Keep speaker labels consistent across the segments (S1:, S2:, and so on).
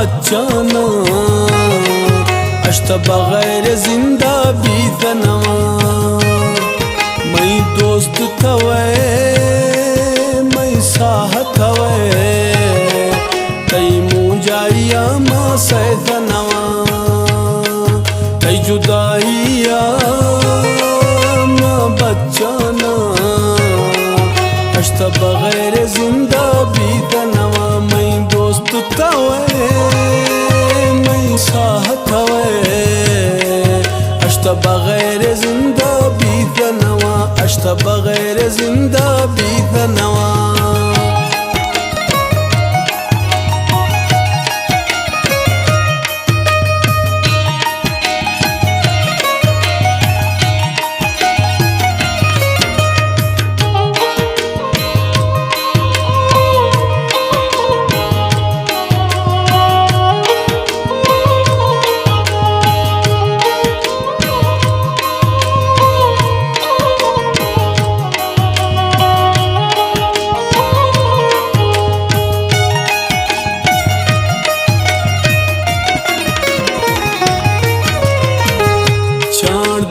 S1: बच्चाना अश्त बगैर जिंदा बीतनवा मैं दोस्त थवे मैं साह थवे तई मुजाइया मा सैतनवा तई जुदाइया मा बच्चाना अश्त बगैर जिंदा बीतनवा मैं दोस्त थवे मैं साह थवे अश्त बगैर जिंदा बीतनवा अश्त बगैर जिंदा बीतनवा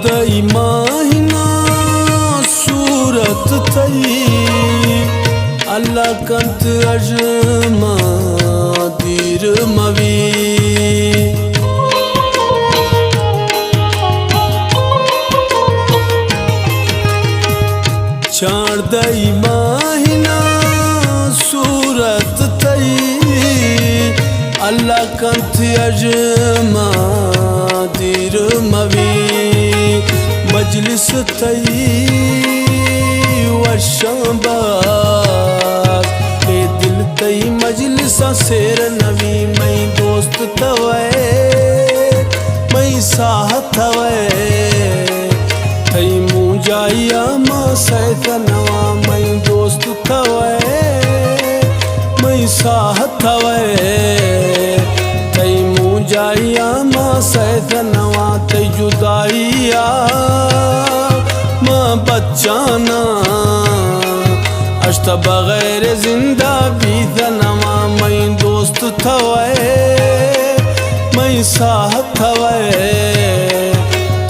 S1: दई माहिना सूरत थई अल्लाह कंत अजमा दीर मवी चार दई माहिना सूरत थई अल्लाह कंत अजमा दीर मवी मजलिस तई वशाबाद ए दिल तई मजलिसा शेर नवी मैं दोस्त थवे मैं साह थवे तई मुजाइया मा सैतनवा मैं दोस्त थवे मैं साह थवे तई मुजाइया मा सैतनवा तई जुदाइया बच्चाना अश्त बगैर जिंदा बीतनवा मैं दोस्त थवे मैं साह थवे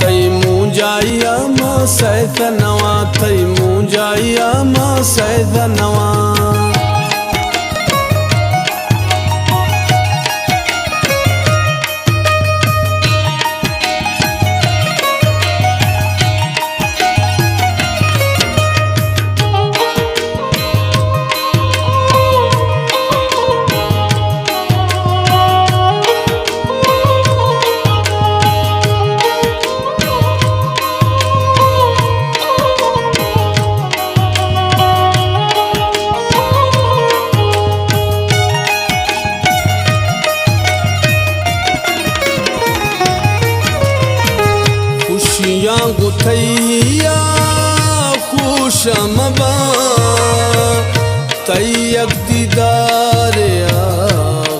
S1: तई मुजाइया मा सैतनवा तई मुजाइया मा सैतनवा खुशियाँ गुथैया खुशमबा तैयक दीदार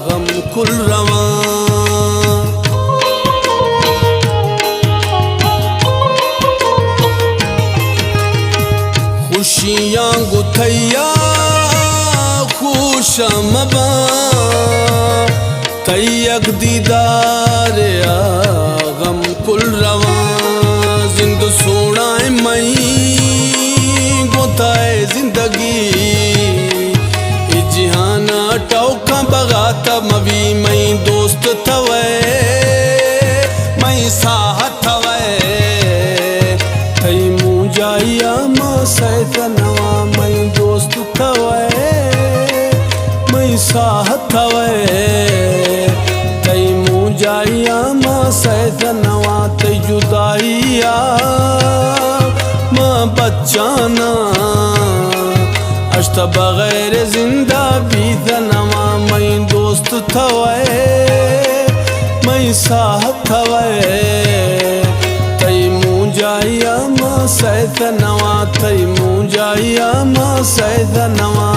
S1: गम कुल रवा खुशियाँ गुथैया खुशमबा तैयक दीदार गम कुल रवा जिंद सोना मई गोताए जिंदगी जिहाना टौका बगाता मवी मैं दोस्त थवे मैं साह थवे तई मुजाइया मा सैतनवा मैं दोस्त थवे मैं साह थवे तई मुजाइया मा सैतनवा तई जुदाइया मा बच्चाना अश्त बगैर जिंदा बीतनवा मैं दोस्त थवे मैं साह थवे तई मुजाइया मा सैतनवा तई मुजाइया मा सैतनवा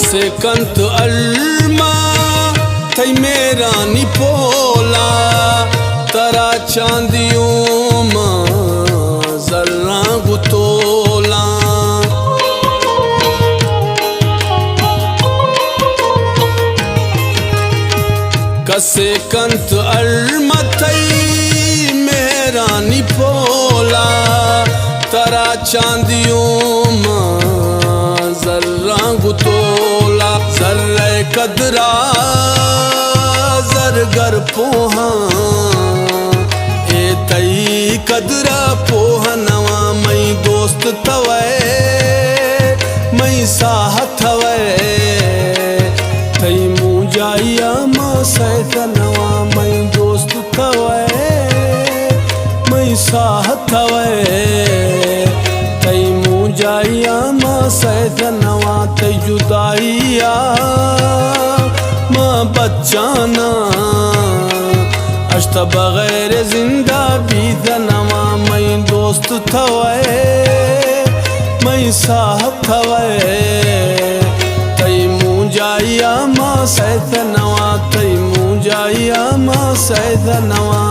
S1: कसे कंत अल्मा थई मेरा निपोला तरा चांदियों मां जर्रा गुतोला कसे कंत अल्मा थई मेरा निपोला तरा चांदियों मां जर्रा गुतोला जर्रे कदरा जरगर पोहा ए तई कदरा पोहा नवा मई दोस्त थवे मई साह थवे तई मुजाइया मां सैत नवा मई दोस्त थवे मई साह थवे तई मुजाइया मां सैत नवा तई जुदाइया मां बच्चाना अश्त बगैर जिंदा बीत नवा मई दोस्त थवे मई साह थवे तई मुजाइया मां सैत नवा तई मुजाइया मां सैत नवा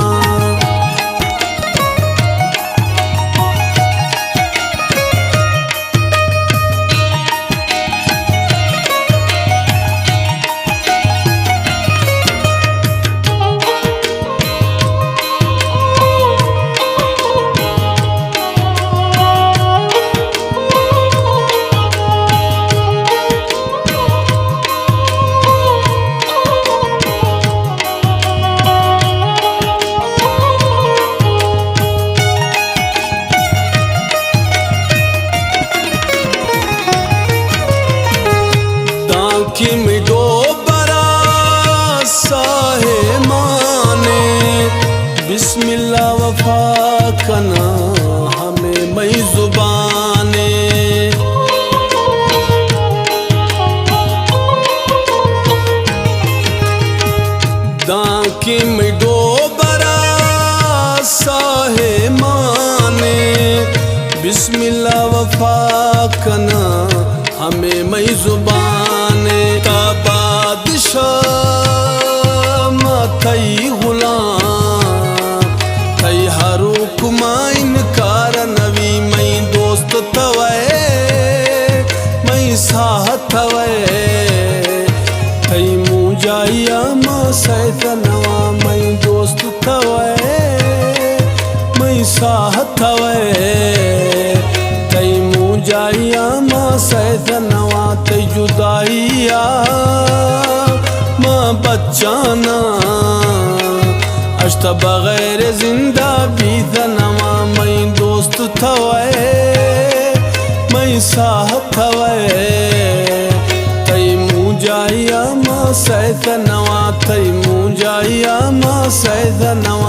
S1: कि मिडो बरा साहे माने बिस्मिल्लाह वफा कना हमें मई जुबाने दांकी मिडो बरा साहे माने बिस्मिल्लाह वफा कना हमें मई जुबाने का बादशाह थई गुलाम थई हरु कुमाइन कार नवी मई दोस्त थवे मई साह थवे थई मुजाइया मां सैत नवा मई दोस्त थवे मई साह थवे तई मुजाइया मां सैत नवा तई जुदाइया मां बच्चाना अश्त बगैर जिंदा बीत नवा मई दोस्त थवे मई साह थवे तई मुजाइया मां सैत नवा तई मुजाइया मां सैत नवा